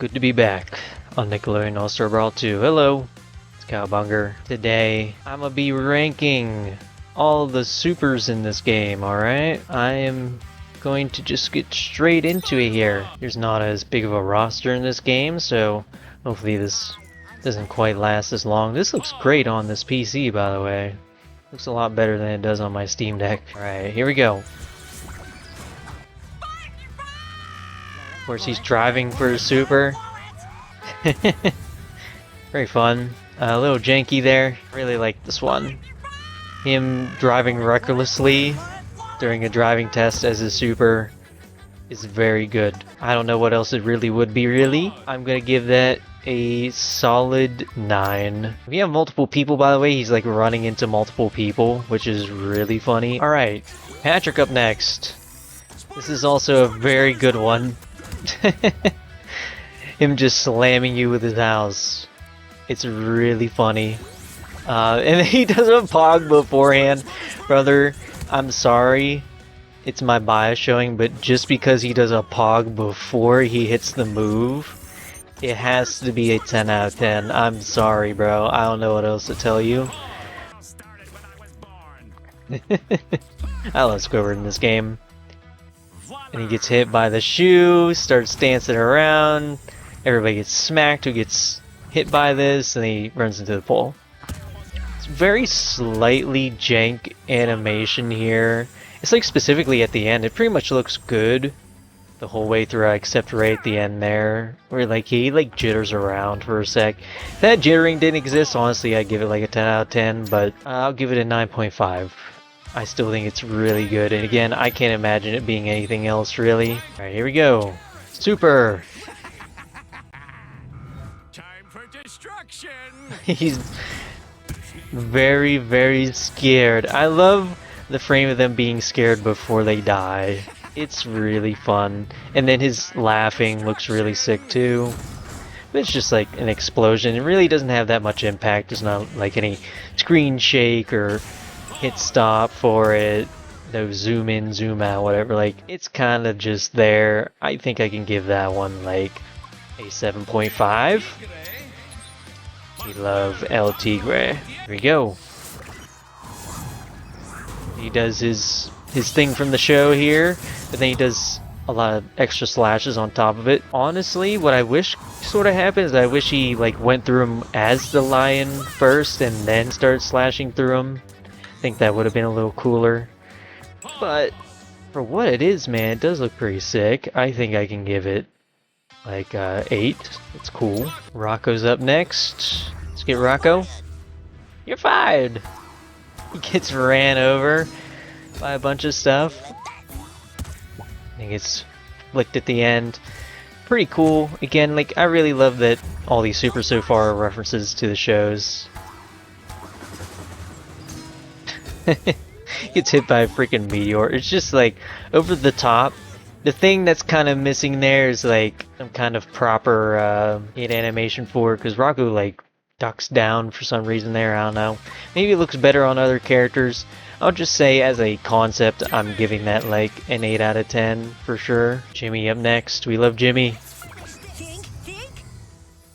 Good to be back on Nickelodeon All-Star Brawl 2. Hello, it's Cowbunger. Today, I'm gonna be ranking all the supers in this game, alright? I am going to just get straight into it here. There's not as big of a roster in this game, so hopefully this doesn't quite last as long. This looks great on this PC, by the way. Looks a lot better than it does on my Steam Deck. Alright, here we go. Of course, he's driving for a super. Very fun. A little janky there. Really like this one. Him driving recklessly during a driving test as a super is very good. I don't know what else it really would be, really. I'm gonna give that a solid 9. If you have multiple people, by the way, he's like running into multiple people, which is really funny. Alright, Patrick up next. This is also a very good one. Him just slamming you with his house. It's really funny. And he does a pog beforehand. Brother, I'm sorry. It's my bias showing, but just because he does a pog before he hits the move, it has to be a 10 out of 10. I'm sorry, bro. I don't know what else to tell you. I love Squidward in this game. And he gets hit by the shoe, starts dancing around. Everybody gets smacked who gets hit by this, and he runs into the pole. It's very slightly jank animation here. It's like specifically at the end. It pretty much looks good the whole way through, except right at the end there, where like he like jitters around for a sec. If that jittering didn't exist, honestly, I'd give it like a 10 out of 10, but I'll give it a 9.5. I still think it's really good, and again, I can't imagine it being anything else, really. Alright, here we go. Super! Time for destruction. He's very, very scared. I love the frame of them being scared before they die. It's really fun. And then his laughing looks really sick, too. But it's just like an explosion. It really doesn't have that much impact. There's not like any screen shake or hit stop for it, no zoom in, zoom out, whatever. Like, it's kind of just there. I think I can give that one like a 7.5. We love El Tigre. Here we go. He does his thing from the show here, but then he does a lot of extra slashes on top of it. Honestly, what I wish sort of happened is I wish he like went through him as the lion first and then started slashing through him. I think that would have been a little cooler, but for what it is, man, it does look pretty sick. I think I can give it like 8. It's cool. Rocco's up next. Let's get Rocco. You're fired. He gets ran over by a bunch of stuff. He gets flicked at the end. Pretty cool. Again, like, I really love that all these supers so far are references to the shows. Gets hit by a freaking meteor. It's just like over the top. The thing that's kind of missing there is like some kind of proper hit animation for it, because Raku like ducks down for some reason there. I don't know. Maybe it looks better on other characters. I'll just say as a concept, I'm giving that like an 8 out of 10 for sure. Jimmy up next. We love Jimmy.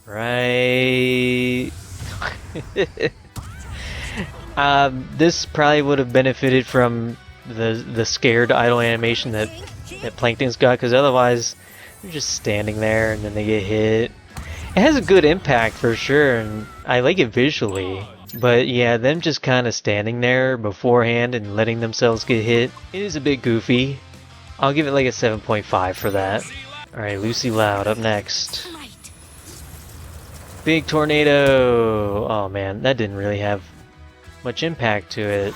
Right. This probably would have benefited from the scared idle animation that Plankton's got, because otherwise they're just standing there and then they get hit. It has a good impact for sure, and I like it visually. But yeah, them just kind of standing there beforehand and letting themselves get hit, it is a bit goofy. I'll give it like a 7.5 for that. Alright, Lucy Loud up next. Big tornado! Oh man, that didn't really have much impact to it.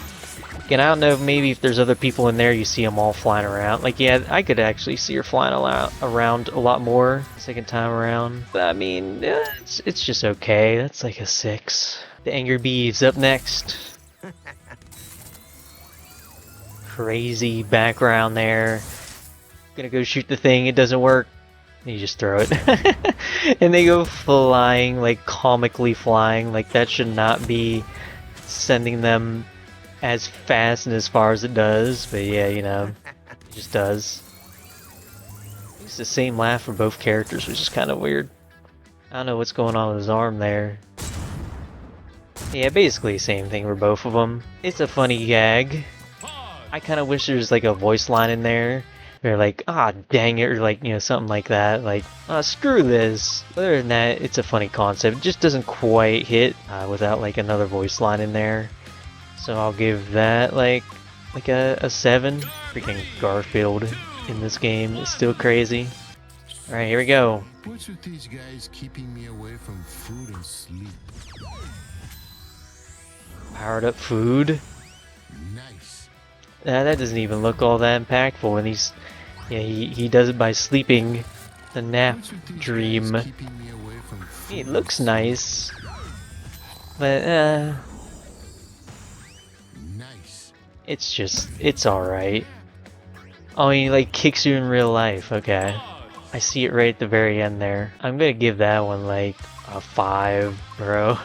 Again, I don't know, maybe if there's other people in there, you see them all flying around. Like, yeah, I could actually see her flying around a lot more second time around. But I mean, it's just okay. That's like a 6. The Angry Bees up next. Crazy background there. Gonna go shoot the thing, it doesn't work. You just throw it. And they go flying, like comically flying. Like, that should not be sending them as fast and as far as it does, but yeah, you know, it just does. It's the same laugh for both characters, which is kind of weird. I don't know what's going on with his arm there. Yeah, basically same thing for both of them. It's a funny gag. I kind of wish there's like a voice line in there. They're like, ah, dang it, or like, you know, something like that. Like, ah, screw this. Other than that, it's a funny concept. It just doesn't quite hit without like another voice line in there. So I'll give that like a 7. Freaking Garfield in this game is still crazy. All right, here we go. What's with these guys keeping me away from food and sleep? Powered up food. Nice. That doesn't even look all that impactful, and he does it by sleeping the nap What's with these dream. guys keeping me away from food It and looks sleep? nice, but Nice. it's alright. Oh, he like kicks you in real life. Okay, I see it right at the very end there. I'm gonna give that one like a 5, bro.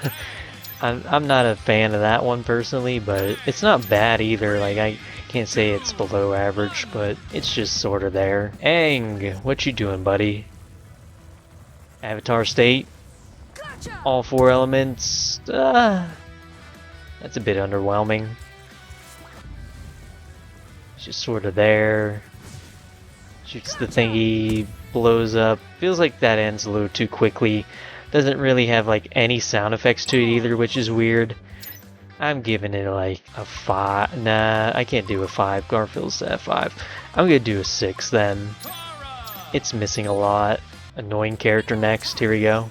I'm not a fan of that one personally, but it's not bad either. Like, I can't say it's below average, but it's just sort of there. Aang, what you doing, buddy? Avatar state. All 4 elements. That's a bit underwhelming. It's just sort of there. Shoots the thingy, blows up. Feels like that ends a little too quickly. Doesn't really have like any sound effects to it either, which is weird. I'm giving it like a 5. Nah, I can't do a 5. Garfield's at 5. I'm gonna do a 6 then. It's missing a lot. Annoying character next. Here we go.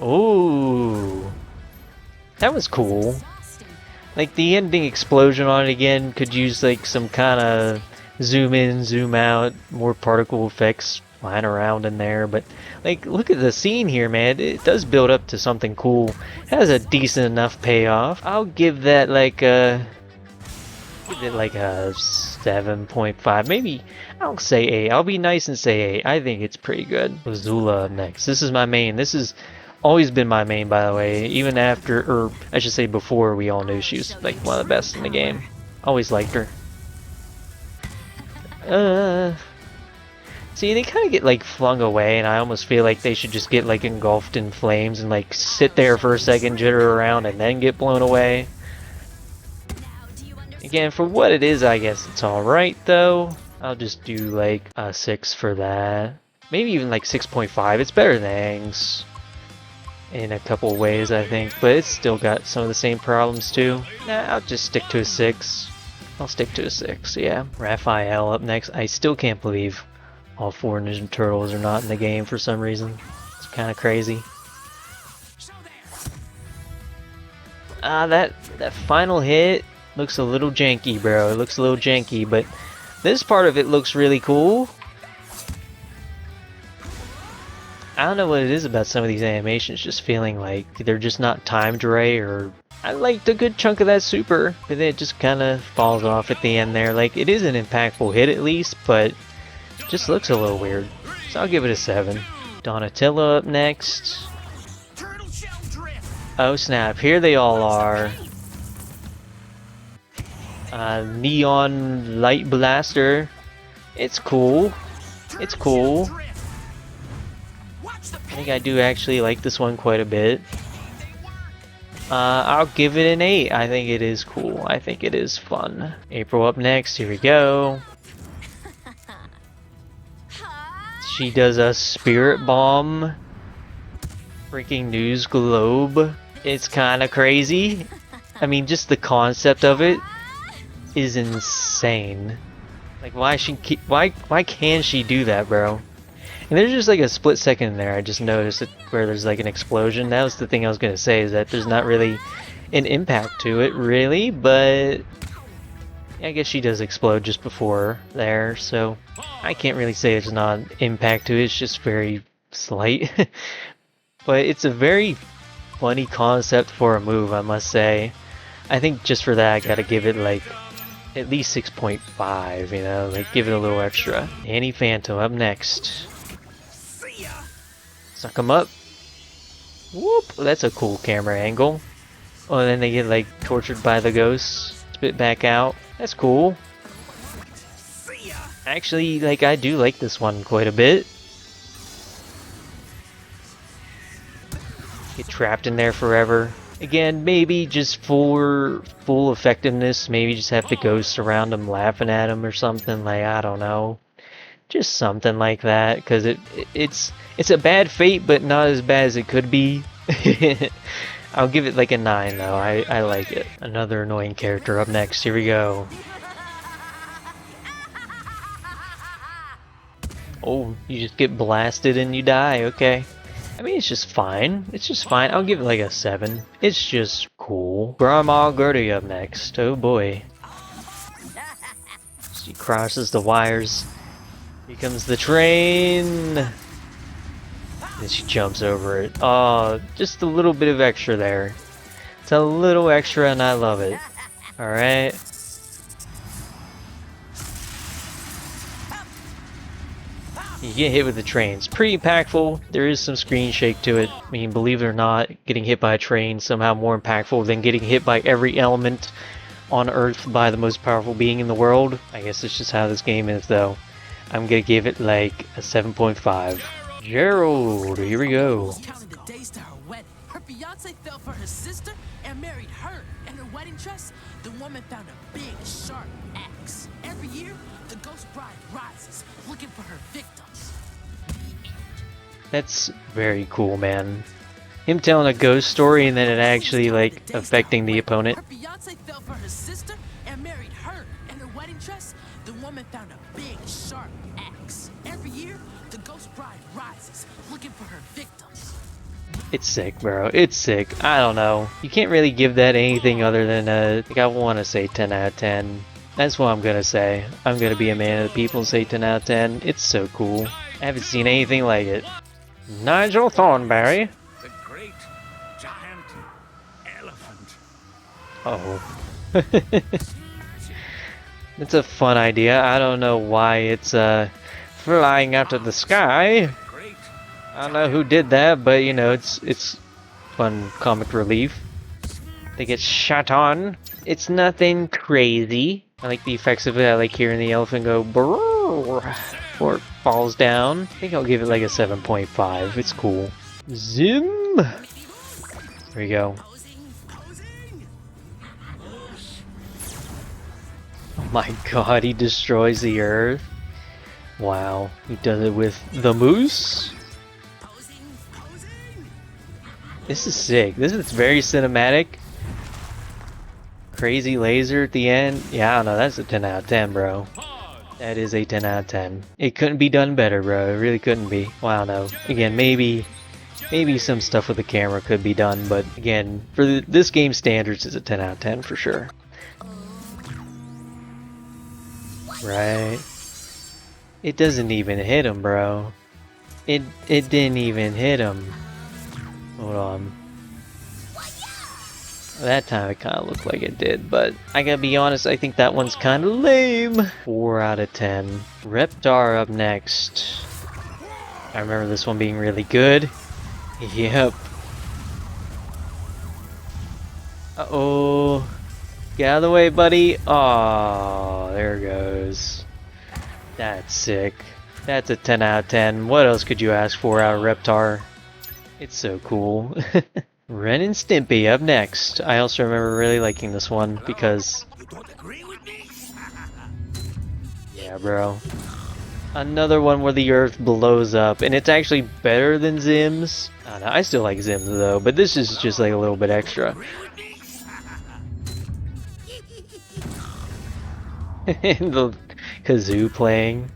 Ooh, that was cool. Like the ending explosion on it again could use like some kind of zoom in, zoom out, more particle effects flying around in there. But like, look at the scene here, man. It does build up to something cool. It has a decent enough payoff. I'll give that like a 7.5. Maybe I'll say 8. I'll be nice and say 8. I think it's pretty good. Azula up next. This is my main. This has always been my main, by the way. Even after, or I should say before, we all knew she was like one of the best in the game. Always liked her. See, they kind of get like flung away, and I almost feel like they should just get like engulfed in flames and like sit there for a second, jitter around, and then get blown away. Again, for what it is, I guess it's alright though. I'll just do like a 6 for that. Maybe even like 6.5. It's better than Aang's in a couple of ways, I think, but it's still got some of the same problems too. Nah, I'll just stick to a 6. I'll stick to a 6, yeah. Raphael up next. I still can't believe all 4 Ninja Turtles are not in the game for some reason. It's kind of crazy. That final hit looks a little janky, bro. It looks a little janky, but this part of it looks really cool. I don't know what it is about some of these animations, just feeling like they're just not timed right, or I liked a good chunk of that super, but then it just kind of falls off at the end there. Like, it is an impactful hit at least, but it just looks a little weird. So I'll give it a 7. Donatello up next. Oh snap, here they all are. Neon Light Blaster. It's cool. It's cool. I think I do actually like this one quite a bit. I'll give it an 8. I think it is cool. I think it is fun. April up next. Here we go. She does a Spirit Bomb. Freaking News Globe. It's kind of crazy. I mean, just the concept of it is insane. Like, why can she do that, bro? And there's just like a split second there, I just noticed it, where there's like an explosion. That was the thing I was gonna say, is that there's not really an impact to it, really, but I guess she does explode just before there, so I can't really say there's not an impact to it, it's just very slight. But it's a very funny concept for a move, I must say. I think just for that I gotta give it like at least 6.5, you know, like give it a little extra. Danny Phantom up next. Suck him up. Whoop! That's a cool camera angle. Oh, and then they get like tortured by the ghosts. Spit back out. That's cool. Actually, like, I do like this one quite a bit. Get trapped in there forever. Again, maybe just for full effectiveness, maybe just have the ghosts around him laughing at him or something, like, I don't know. Just something like that, because it's a bad fate, but not as bad as it could be. I'll give it like a 9 though. I like it. Another annoying character up next. Here we go. Oh, you just get blasted and you die. Okay. I mean, it's just fine. It's just fine. I'll give it like a 7. It's just cool. Grandma Gertie up next. Oh boy. She crosses the wires. Here comes the train. And she jumps over it. Oh, just a little bit of extra there. It's a little extra and I love it. Alright. You get hit with the train. It's pretty impactful. There is some screen shake to it. I mean, believe it or not, getting hit by a train somehow more impactful than getting hit by every element on Earth by the most powerful being in the world. I guess it's just how this game is, though. I'm gonna give it like a 7.5. Gerald, here we go. Counting the days to her wedding. Her fiance fell for her sister and married her. In her wedding dress, the woman found a big, sharp axe. Every year, the ghost bride rises, looking for her victims. That's very cool, man. Him telling a ghost story and then it actually like affecting the opponent. Her fiance fell for her sister and married her. In her wedding dress, the woman found a big, sharp axe. Every year, the ghost bride rises, looking for her victims. It's sick, bro. It's sick. I don't know. You can't really give that anything other than I think I want to say 10 out of 10. That's what I'm gonna say. I'm gonna be a man of the people and say 10 out of 10. It's so cool. I haven't seen anything like it. Nigel Thornberry. The great giant elephant. Oh. It's a fun idea. I don't know why it's flying out of the sky. Great. I don't know who did that, but you know, it's fun comic relief. They get shot on. It's nothing crazy. I like the effects of it. I like hearing the elephant go brrrr before it falls down. I think I'll give it like a 7.5. It's cool. Zoom. There we go. Oh my god, he destroys the earth. Wow, he does it with the moose. This is sick. This is very cinematic. Crazy laser at the end. Yeah, I don't know. That's a 10 out of 10, bro. That is a 10 out of 10. It couldn't be done better, bro. It really couldn't be. Well, I don't know. Again, maybe some stuff with the camera could be done, but again, for this game standards, it's a 10 out of 10 for sure. Right. It doesn't even hit him, bro. It didn't even hit him. Hold on. That time it kind of looked like it did, but I gotta be honest, I think that one's kind of lame. 4 out of 10. Reptar up next. I remember this one being really good. Yep. Uh-oh. Get out of the way, buddy. Oh, there it goes. That's sick. That's a 10 out of 10. What else could you ask for out of Reptar? It's so cool. Ren and Stimpy up next. I also remember really liking this one because... You don't agree with me? Yeah, bro. Another one where the earth blows up, and it's actually better than Zim's. I don't know, I still like Zim's though, but this is just like a little bit extra. And the kazoo playing.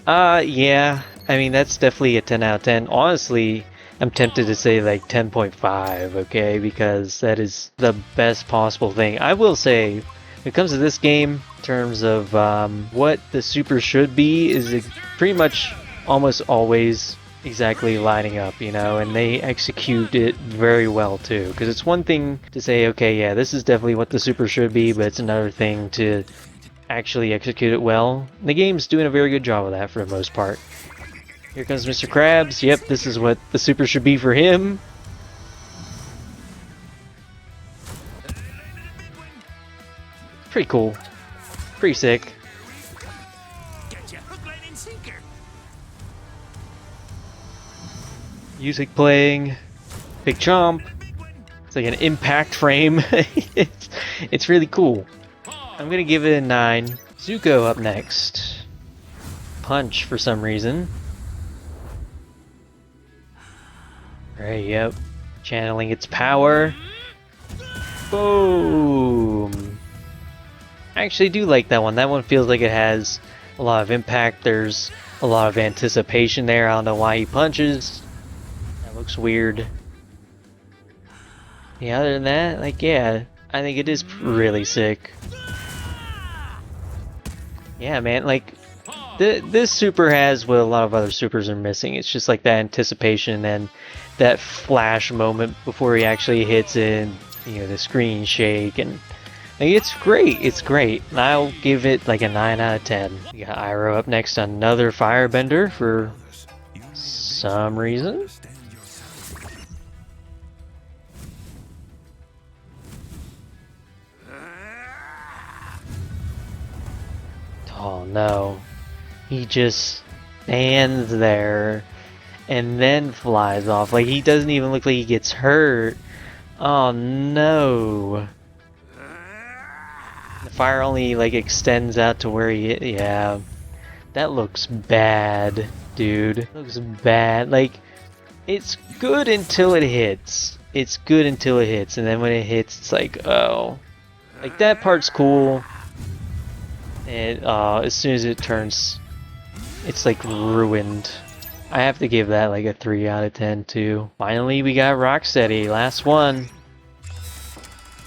Yeah. I mean, that's definitely a 10 out of 10. Honestly, I'm tempted to say like 10.5, okay? Because that is the best possible thing. I will say, when it comes to this game, in terms of what the super should be, is pretty much almost always exactly lining up, you know? And they execute it very well too. Because it's one thing to say, okay, yeah, this is definitely what the super should be, but it's another thing to actually execute it well. The game's doing a very good job of that for the most part. Here comes Mr. Krabs. Yep, this is what the super should be for him. Pretty cool. Pretty sick. Gotcha. Hook, line, and sinker. Music playing. Big chomp. Big one. It's like an impact frame. it's really cool. I'm gonna give it a 9. Zuko up next. Punch for some reason. Right, yep. Channeling its power. Boom! I actually do like that one. That one feels like it has a lot of impact. There's a lot of anticipation there. I don't know why he punches. That looks weird. Yeah, other than that, like, yeah, I think it is really sick. Yeah, man, like, this super has what a lot of other supers are missing. It's just like that anticipation and that flash moment before he actually hits it, and, you know, the screen shake, and like, it's great. It's great. And I'll give it like a 9 out of 10. We got Iroh up next, another firebender for some reason. Oh no. He just stands there and then flies off. Like, he doesn't even look like he gets hurt. Oh no. The fire only like extends out to where he yeah. That looks bad, dude. Looks bad. Like, it's good until it hits. It's good until it hits, and then when it hits, it's like, oh. Like, that part's cool. And as soon as it turns, it's like ruined. I have to give that like a 3 out of 10 too. Finally, we got Rocksteady, last one.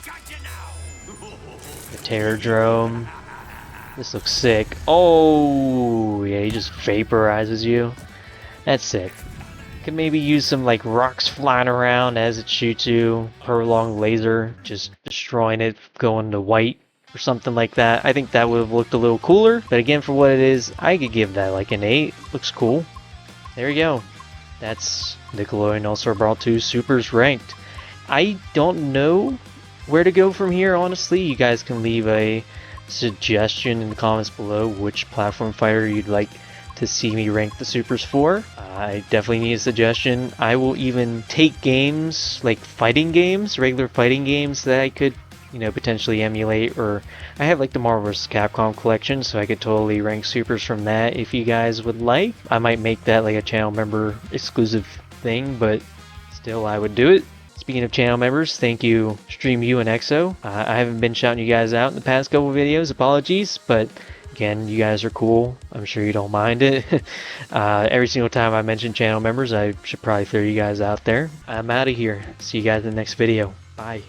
Gotcha now. The Terrordrome. This looks sick. Oh, yeah, he just vaporizes you. That's sick. Could maybe use some like rocks flying around as it shoots you. Prolonged laser, just destroying it, going to white. Or something like that. I think that would have looked a little cooler. But again, for what it is, I could give that like an 8. Looks cool. There you go. That's Nickelodeon All-Star Brawl 2 Supers Ranked. I don't know where to go from here, honestly. You guys can leave a suggestion in the comments below which platform fighter you'd like to see me rank the Supers for. I definitely need a suggestion. I will even take games, like fighting games, regular fighting games that I could, you know, potentially emulate, or I have like the Marvel vs. Capcom collection, so I could totally rank supers from that if you guys would like. I might make that like a channel member exclusive thing, but still I would do it. Speaking of channel members, thank you StreamU and EXO. I haven't been shouting you guys out in the past couple videos, apologies, but again, you guys are cool. I'm sure you don't mind it. Every single time I mention channel members, I should probably throw you guys out there. I'm out of here. See you guys in the next video. Bye.